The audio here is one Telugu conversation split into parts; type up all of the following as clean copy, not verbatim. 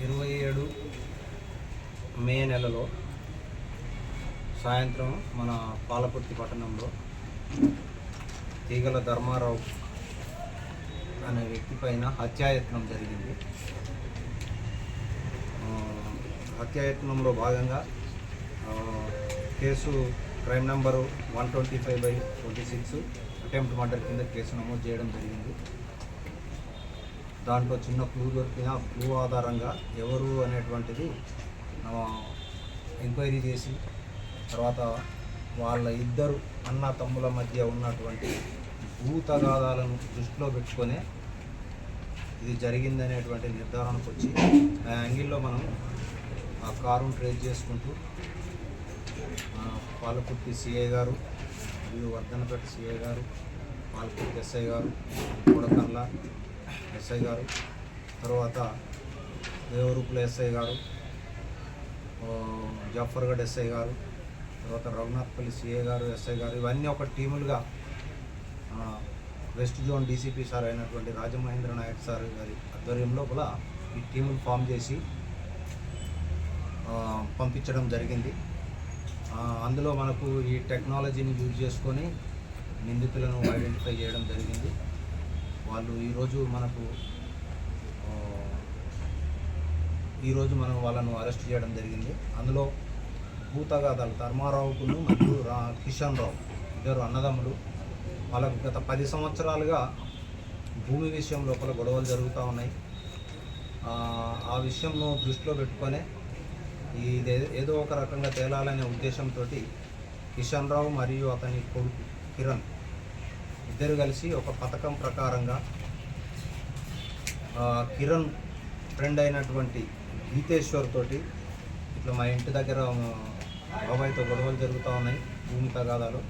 27 మే నెలలో సాయంత్రం మన పాలకుర్తి పట్టణంలో తీగల ధర్మారావు అనే వ్యక్తి పైన హత్యాయత్నం జరిగింది. హత్యాయత్నంలో భాగంగా case crime number 125/26 attempt murder కింద కేసు నమోదు చేయడం జరిగింది. దాంట్లో చిన్న క్లూ దొరికిన క్లూ ఆధారంగా ఎవరు అనేటువంటిది ఎంక్వైరీ చేసి తర్వాత వాళ్ళ ఇద్దరు అన్న తమ్ముల మధ్య ఉన్నటువంటి భూ తగాదాలను దృష్టిలో పెట్టుకొని ఇది జరిగిందనేటువంటి నిర్ధారణకు వచ్చి ఆ యాంగిల్లో మనం ఆ కారును ట్రేస్ చేసుకుంటూ పాలకుర్తి సిఐ గారు మరియు వర్ధనపేట సిఐ గారు, పాలకుర్తి ఎస్ఐ గారు, కొడకన్ల ఎస్ఐ గారు, తర్వాత దేవరూపుల ఎస్ఐ గారు, జాఫర్గఢ్ ఎస్ఐ గారు, తర్వాత రఘునాథ్పల్లి సిఐ గారు, ఎస్ఐ గారు, ఇవన్నీ ఒక టీములుగా వెస్ట్ జోన్ డీసీపీ సార్ అయినటువంటి రాజమహేంద్ర నాయక్ సార్ గారి ఆధ్వర్యంలో కూడా ఈ టీములు ఫామ్ చేసి పంపించడం జరిగింది. అందులో మనకు ఈ టెక్నాలజీని యూజ్ చేసుకొని నిందితులను ఐడెంటిఫై చేయడం జరిగింది. వాళ్ళు ఈరోజు మనం వాళ్ళను అరెస్ట్ చేయడం జరిగింది. అందులో భూతగాదాలు ధర్మారావుకును మరియు కిషన్ రావు ఇద్దరు అన్నదమ్ములు. వాళ్ళకు గత 10 సంవత్సరాలుగా భూమి విషయం లోపల గొడవలు జరుగుతూ ఉన్నాయి. ఆ విషయంను దృష్టిలో పెట్టుకొని ఇది ఏదో ఒక రకంగా తేలాలనే ఉద్దేశంతో కిషన్ రావు మరియు అతని కొడుకు కిరణ్ ఇద్దరు కలిసి ఒక పథకం ప్రకారంగా కిరణ్ ఫ్రెండ్ అయినటువంటి గీతేశ్వర్ తోటి ఇట్లా మా ఇంటి దగ్గర బాబాయ్తో గొడవలు జరుగుతూ ఉన్నాయి, భూమి తగాదాలు,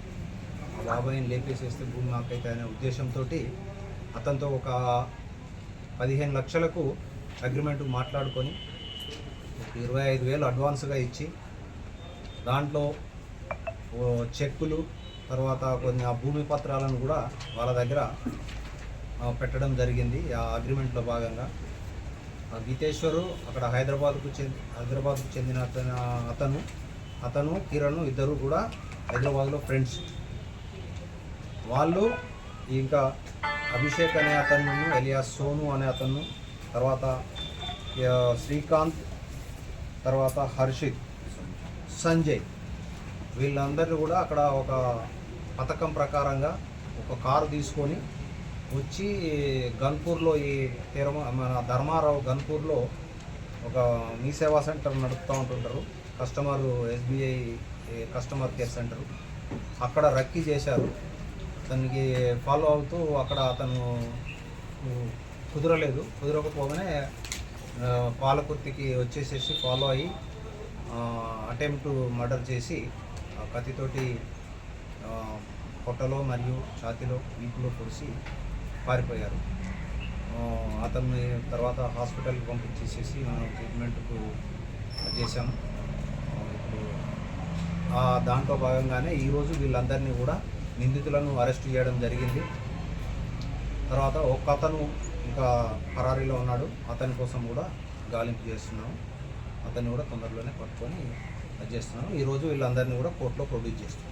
ఆ బాబాయిని లేపేసేస్తే భూమి మాకైతే అనే ఉద్దేశంతో అతనితో ఒక 15 లక్షలకు అగ్రిమెంట్ మాట్లాడుకొని 25,000 అడ్వాన్స్గా ఇచ్చి దాంట్లో చెక్కులు తర్వాత కొన్ని ఆ భూమి పత్రాలను కూడా వాళ్ళ దగ్గర పెట్టడం జరిగింది. ఆ అగ్రిమెంట్లో భాగంగా గీతేశ్వరు అక్కడ హైదరాబాద్కు చెందిన అతను కిరణ్ ఇద్దరు కూడా హైదరాబాద్లో ఫ్రెండ్స్. వాళ్ళు ఇంకా అభిషేక్ అనే అతను, ఎలియాస్ సోను అనే అతను, తర్వాత శ్రీకాంత్, తర్వాత హర్షిత్, సంజయ్, వీళ్ళందరూ కూడా అక్కడ ఒక పథకం ప్రకారంగా ఒక కారు తీసుకొని వచ్చి గన్పూర్లో మన ధర్మారావు గన్పూర్లో ఒక మీ సేవా సెంటర్ నడుపుతూ ఉంటుంటారు, ఎస్బీఐ కస్టమర్ కేర్ సెంటరు. అక్కడ రక్కీ చేశారు. అతనికి ఫాలో అవుతూ అక్కడ అతను కుదరకపోగానే పాలకుర్తికి వచ్చేసేసి ఫాలో అయ్యి అటెంప్ట్ మర్డర్ చేసి కత్తితోటి పొట్టలో మరియు ఛాతీలో వీపులో పొడిచి పారిపోయారు. అతన్ని తర్వాత హాస్పిటల్కి పంపించేసేసి మనం ట్రీట్మెంట్కు చేశాము. ఇప్పుడు దాంట్లో భాగంగానే ఈరోజు వీళ్ళందరినీ కూడా నిందితులను అరెస్ట్ చేయడం జరిగింది. తర్వాత ఒక అతను ఇంకా పరారీలో ఉన్నాడు, అతని కోసం కూడా గాలింపు చేస్తున్నాము. అతన్ని కూడా తొందరలోనే పట్టుకొని చేస్తున్నాము. ఈరోజు వీళ్ళందరినీ కూడా కోర్టులో ప్రొడ్యూస్ చేస్తున్నాం.